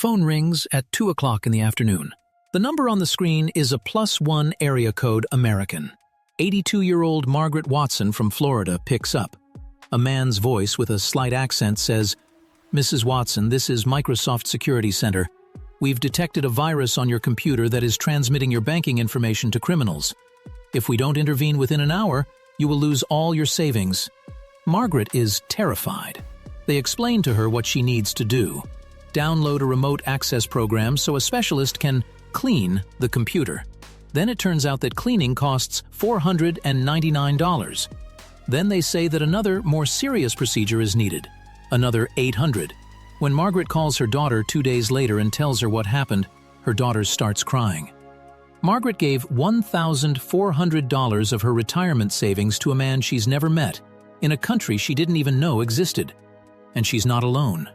phone rings at 2 o'clock in the afternoon. The number on the screen is a +1 area code American. 82-year-old Margaret Watson from Florida picks up. A man's voice with a slight accent says, "Mrs. Watson, this is Microsoft Security Center. We've detected a virus on your computer that is transmitting your banking information to criminals. If we don't intervene within an hour, you will lose all your savings." Margaret is terrified. They explain to her what she needs to do. Download a remote access program so a specialist can clean the computer. Then it turns out that cleaning costs $499. Then they say that another, more serious procedure is needed. Another $800. When Margaret calls her daughter 2 days later and tells her what happened, her daughter starts crying. Margaret gave $1,400 of her retirement savings to a man she's never met, in a country she didn't even know existed. And she's not alone.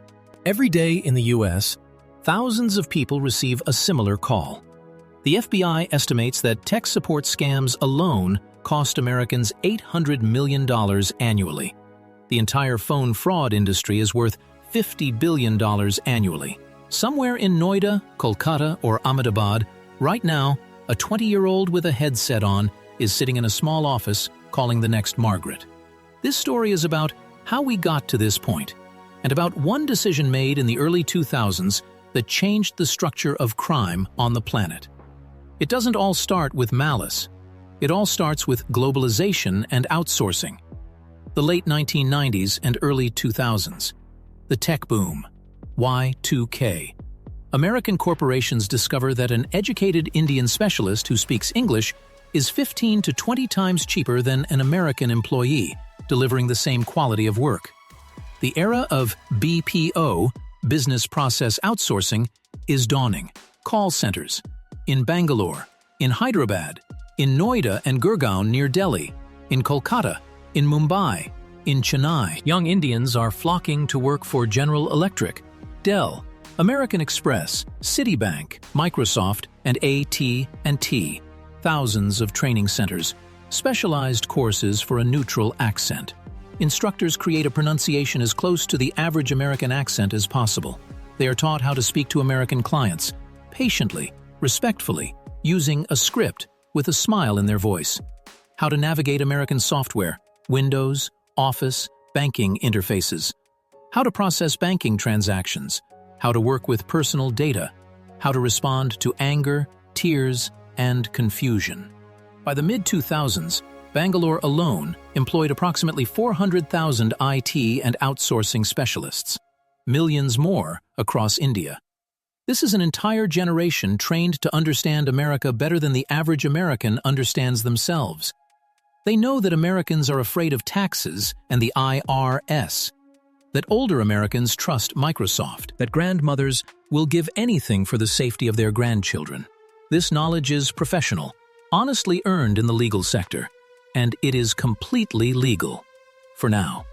Every day in the U.S., thousands of people receive a similar call. The FBI estimates that tech support scams alone cost Americans $800 million annually. The entire phone fraud industry is worth $50 billion annually. Somewhere in Noida, Kolkata, or Ahmedabad, right now, a 20-year-old with a headset on is sitting in a small office calling the next Margaret. This story is about how we got to this point, and about one decision made in the early 2000s that changed the structure of crime on the planet. It doesn't all start with malice. It all starts with globalization and outsourcing. The late 1990s and early 2000s. The tech boom. Y2K. American corporations discover that an educated Indian specialist who speaks English is 15 to 20 times cheaper than an American employee, delivering the same quality of work. The era of BPO, business process outsourcing, is dawning. Call centers. In Bangalore, in Hyderabad, in Noida and Gurgaon near Delhi, in Kolkata, in Mumbai, in Chennai. Young Indians are flocking to work for General Electric, Dell, American Express, Citibank, Microsoft, and AT&T. Thousands of training centers, specialized courses for a neutral accent. Instructors create a pronunciation as close to the average American accent as possible. They are taught how to speak to American clients, patiently, respectfully, using a script with a smile in their voice. How to navigate American software, Windows, Office, banking interfaces. How to process banking transactions. How to work with personal data. How to respond to anger, tears, and confusion. By the mid-2000s, Bangalore alone employed approximately 400,000 IT and outsourcing specialists. Millions more across India. This is an entire generation trained to understand America better than the average American understands themselves. They know that Americans are afraid of taxes and the IRS, that older Americans trust Microsoft, that grandmothers will give anything for the safety of their grandchildren. This knowledge is professional, honestly earned in the legal sector, and it is completely legal. For now.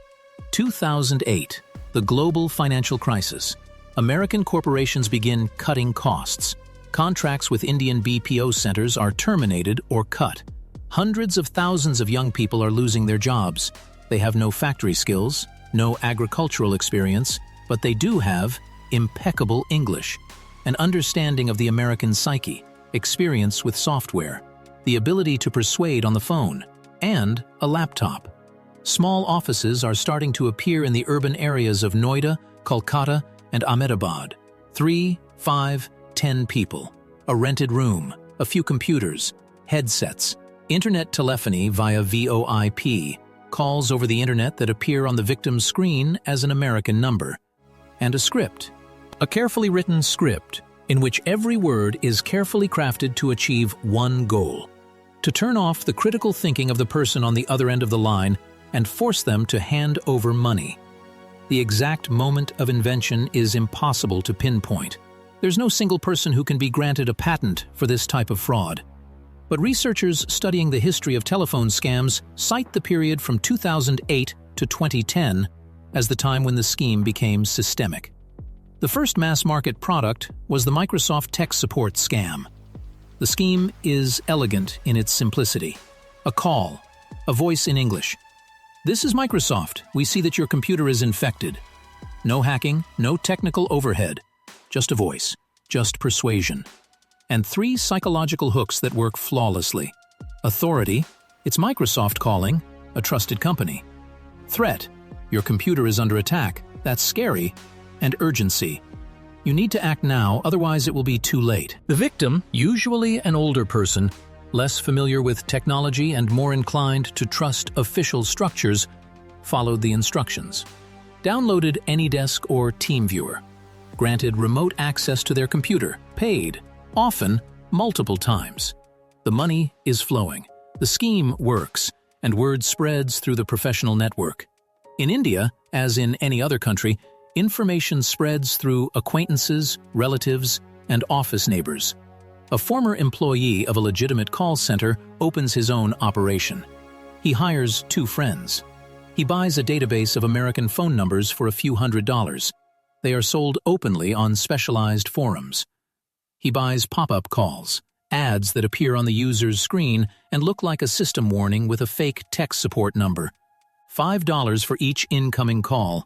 2008, the global financial crisis. American corporations begin cutting costs. Contracts with Indian BPO centers are terminated or cut. Hundreds of thousands of young people are losing their jobs. They have no factory skills, no agricultural experience, but they do have impeccable English, an understanding of the American psyche, experience with software, the ability to persuade on the phone, and a laptop. Small offices are starting to appear in the urban areas of Noida, Kolkata, and Ahmedabad. 3, 5, 10 people. A rented room, a few computers, headsets, internet telephony via VoIP, calls over the internet that appear on the victim's screen as an American number, and a script. A carefully written script in which every word is carefully crafted to achieve one goal: to turn off the critical thinking of the person on the other end of the line and force them to hand over money. The exact moment of invention is impossible to pinpoint. There's no single person who can be granted a patent for this type of fraud. But researchers studying the history of telephone scams cite the period from 2008 to 2010 as the time when the scheme became systemic. The first mass-market product was the Microsoft tech support scam. The scheme is elegant in its simplicity. A call, a voice in English. "This is Microsoft. We see that your computer is infected." No hacking, no technical overhead. just a voice, just persuasion. And 3 psychological hooks that work flawlessly. Authority, it's Microsoft calling, a trusted company. Threat, your computer is under attack, that's scary. And urgency, you need to act now, otherwise it will be too late. The victim, usually an older person, less familiar with technology and more inclined to trust official structures, followed the instructions. Downloaded AnyDesk or TeamViewer. Granted remote access to their computer, paid, often, multiple times. The money is flowing. The scheme works, and word spreads through the professional network. In India, as in any other country, information spreads through acquaintances, relatives, and office neighbors. A former employee of a legitimate call center opens his own operation. He hires 2 friends. He buys a database of American phone numbers for a few $100s. They are sold openly on specialized forums. He buys pop-up calls, ads that appear on the user's screen and look like a system warning with a fake tech support number. $5 for each incoming call.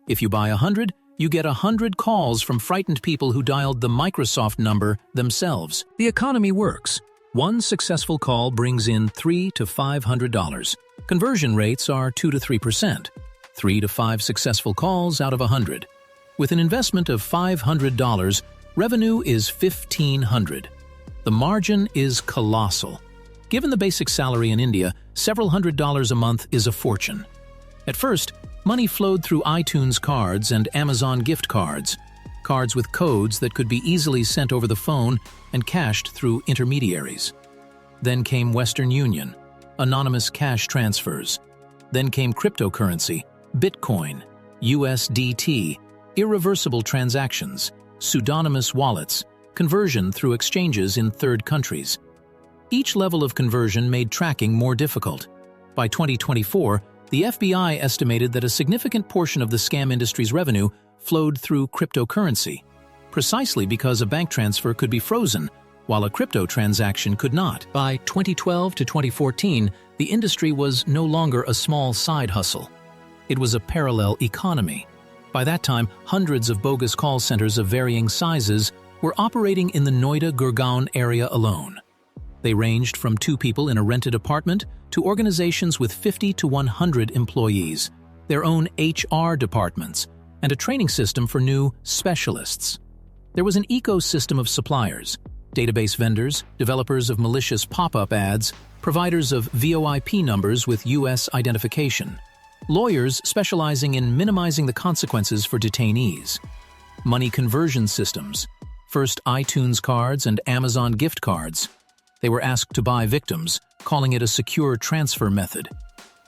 If you buy 100, you get 100 calls from frightened people who dialed the Microsoft number themselves. The economy works. 1 successful call brings in $300 to $500. Conversion rates are 2 to 3%. 3 to 5 successful calls out of 100. With an investment of $500, revenue is $1,500. The margin is colossal. Given the basic salary in India, several $100s a month is a fortune. At first, money flowed through iTunes cards and Amazon gift cards, cards with codes that could be easily sent over the phone and cashed through intermediaries. Then came Western Union, anonymous cash transfers. Then came cryptocurrency, Bitcoin, USDT, irreversible transactions, pseudonymous wallets, conversion through exchanges in third countries. Each level of conversion made tracking more difficult. By 2024, the FBI estimated that a significant portion of the scam industry's revenue flowed through cryptocurrency, precisely because a bank transfer could be frozen, while a crypto transaction could not. By 2012 to 2014, the industry was no longer a small side hustle. It was a parallel economy. By that time, hundreds of bogus call centers of varying sizes were operating in the Noida-Gurgaon area alone. They ranged from 2 people in a rented apartment to organizations with 50 to 100 employees, their own HR departments, and a training system for new specialists. There was an ecosystem of suppliers, database vendors, developers of malicious pop-up ads, providers of VoIP numbers with US identification, lawyers specializing in minimizing the consequences for detainees, money conversion systems, first iTunes cards and Amazon gift cards. They were asked to buy victims, calling it a secure transfer method.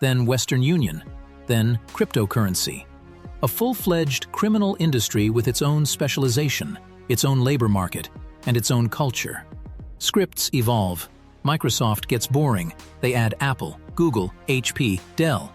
Then Western Union, then cryptocurrency. A full-fledged criminal industry with its own specialization, its own labor market, and its own culture. Scripts evolve. Microsoft gets boring. They add Apple, Google, HP, Dell.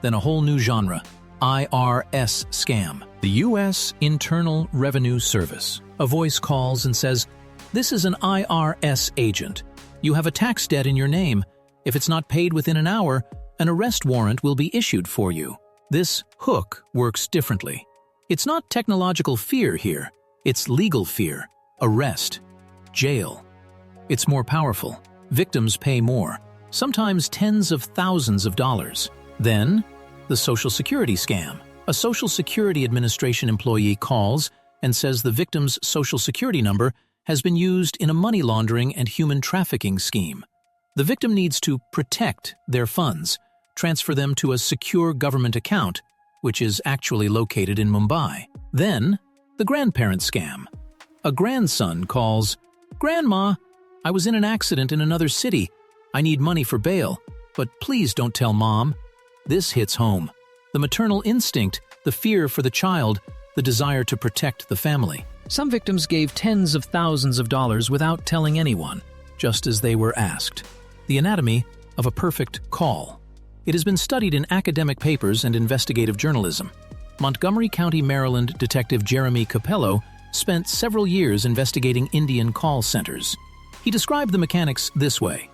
Then a whole new genre, IRS scam. The U.S. Internal Revenue Service. A voice calls and says, "This is an IRS agent. You have a tax debt in your name. If it's not paid within an hour, an arrest warrant will be issued for you." This hook works differently. It's not technological fear here. It's legal fear, arrest, jail. It's more powerful. Victims pay more, sometimes tens of thousands of dollars. Then, the Social Security scam. A Social Security Administration employee calls and says the victim's Social Security number has been used in a money laundering and human trafficking scheme. The victim needs to protect their funds, transfer them to a secure government account, which is actually located in Mumbai. Then, the grandparent scam. A grandson calls, "Grandma, I was in an accident in another city. I need money for bail, but please don't tell Mom." This hits home. The maternal instinct, the fear for the child, the desire to protect the family. Some victims gave tens of thousands of dollars without telling anyone, just as they were asked. The anatomy of a perfect call. It has been studied in academic papers and investigative journalism. Montgomery County, Maryland detective Jeremy Capello spent several years investigating Indian call centers. He described the mechanics this way.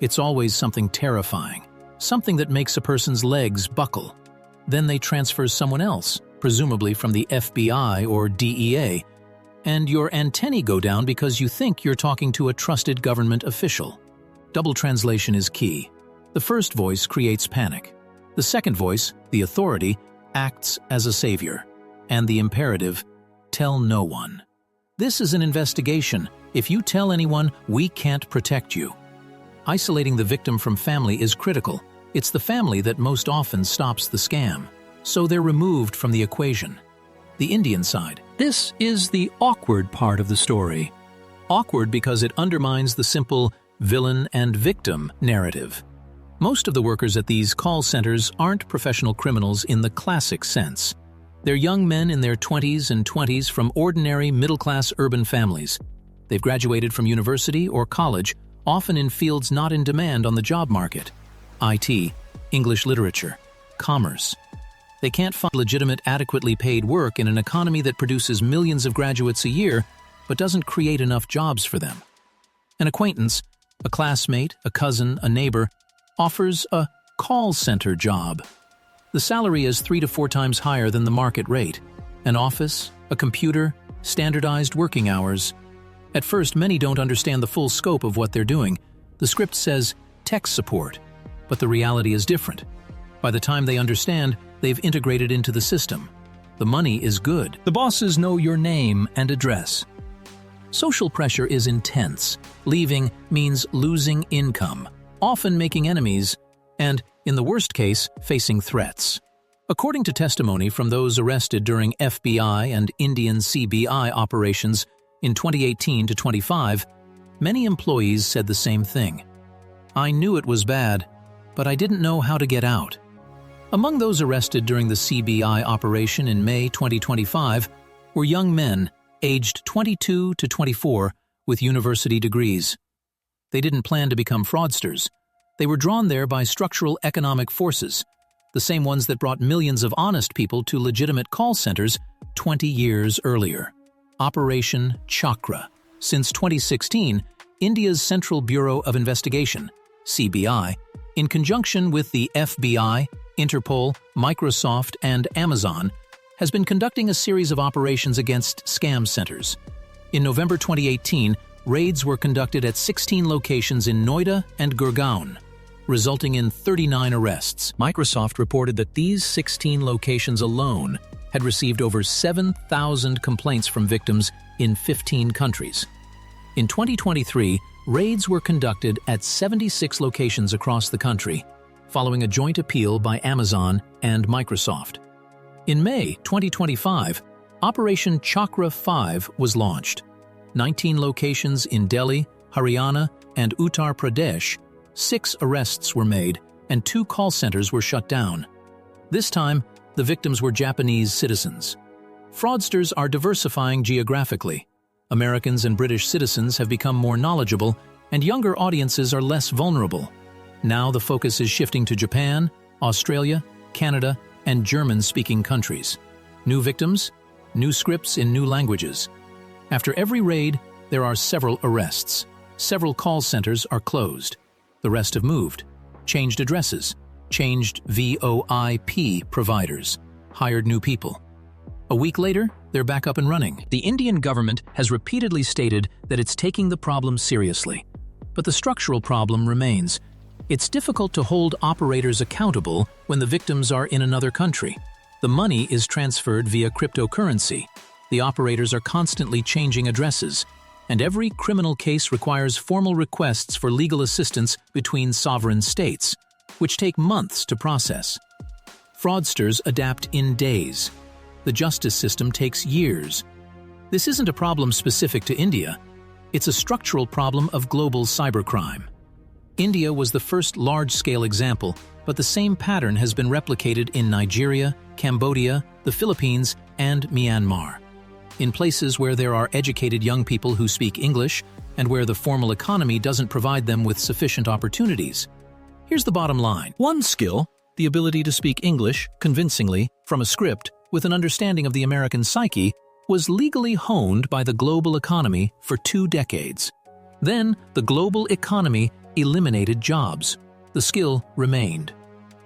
It's always something terrifying, something that makes a person's legs buckle. Then they transfer someone else, presumably from the FBI or DEA. and your antennae go down because you think you're talking to a trusted government official. Double translation is key. The first voice creates panic. The second voice, the authority, acts as a savior. And the imperative, tell no one. This is an investigation. If you tell anyone, we can't protect you. Isolating the victim from family is critical. It's the family that most often stops the scam. So they're removed from the equation. The Indian side. This is the awkward part of the story. Awkward because it undermines the simple villain and victim narrative. Most of the workers at these call centers aren't professional criminals in the classic sense. They're young men in their 20s and 20s from ordinary middle-class urban families. They've graduated from university or college, often in fields not in demand on the job market. IT, English literature, commerce. They can't find legitimate, adequately paid work in an economy that produces millions of graduates a year but doesn't create enough jobs for them. An acquaintance, a classmate, a cousin, a neighbor, offers a call center job. The salary is 3 to 4 times higher than the market rate. An office, a computer, standardized working hours. At first, many don't understand the full scope of what they're doing. The script says tech support, but the reality is different. By the time they understand, they've integrated into the system. The money is good. The bosses know your name and address. Social pressure is intense. Leaving means losing income, often making enemies, and, in the worst case, facing threats. According to testimony from those arrested during FBI and Indian CBI operations in 2018 to 25, many employees said the same thing. I knew it was bad, but I didn't know how to get out. Among those arrested during the CBI operation in May 2025 were young men aged 22 to 24 with university degrees. They didn't plan to become fraudsters. They were drawn there by structural economic forces, the same ones that brought millions of honest people to legitimate call centers 20 years earlier. Operation Chakra. Since 2016, India's Central Bureau of Investigation, CBI, in conjunction with the FBI, Interpol, Microsoft, and Amazon, has been conducting a series of operations against scam centers. In November 2018, raids were conducted at 16 locations in Noida and Gurgaon, resulting in 39 arrests. Microsoft reported that these 16 locations alone had received over 7,000 complaints from victims in 15 countries. In 2023, raids were conducted at 76 locations across the country, following a joint appeal by Amazon and Microsoft. In May 2025, Operation Chakra 5 was launched. 19 locations in Delhi, Haryana, and Uttar Pradesh, 6 arrests were made, and 2 call centers were shut down. This time, the victims were Japanese citizens. Fraudsters are diversifying geographically. Americans and British citizens have become more knowledgeable, and younger audiences are less vulnerable. Now the focus is shifting to Japan, Australia, Canada, and German-speaking countries. New victims, new scripts in new languages. After every raid, there are several arrests. Several call centers are closed. The rest have moved, changed addresses, changed VoIP providers, hired new people. A week later, they're back up and running. The Indian government has repeatedly stated that it's taking the problem seriously. But the structural problem remains. It's difficult to hold operators accountable when the victims are in another country. The money is transferred via cryptocurrency. The operators are constantly changing addresses, and every criminal case requires formal requests for legal assistance between sovereign states, which take months to process. Fraudsters adapt in days. The justice system takes years. This isn't a problem specific to India. It's a structural problem of global cybercrime. India was the first large-scale example, but the same pattern has been replicated in Nigeria, Cambodia, the Philippines, and Myanmar. In places where there are educated young people who speak English and where the formal economy doesn't provide them with sufficient opportunities. Here's the bottom line. One skill, the ability to speak English convincingly from a script with an understanding of the American psyche, was legally honed by the global economy for 2 decades. Then, the global economy eliminated jobs. The skill remained.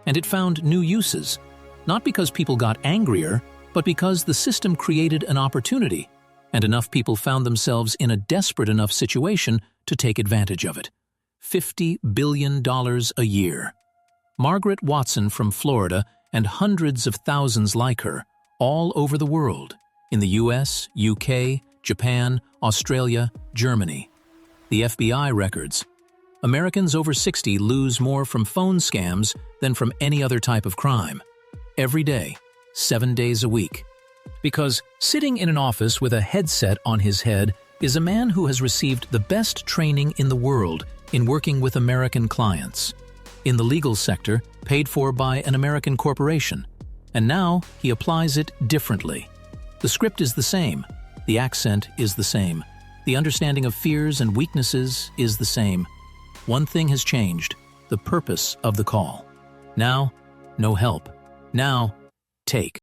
And it found new uses, not because people got angrier, but because the system created an opportunity. and enough people found themselves in a desperate enough situation to take advantage of it. $50 billion a year. Margaret Watson from Florida and hundreds of thousands like her, all over the world, in the US, UK, Japan, Australia, Germany. The FBI records. Americans over 60 lose more from phone scams than from any other type of crime. Every day, 7 days a week. Because sitting in an office with a headset on his head is a man who has received the best training in the world in working with American clients. In the legal sector, paid for by an American corporation. And now he applies it differently. The script is the same. The accent is the same. The understanding of fears and weaknesses is the same. One thing has changed: the purpose of the call. Now, no help. Now, take.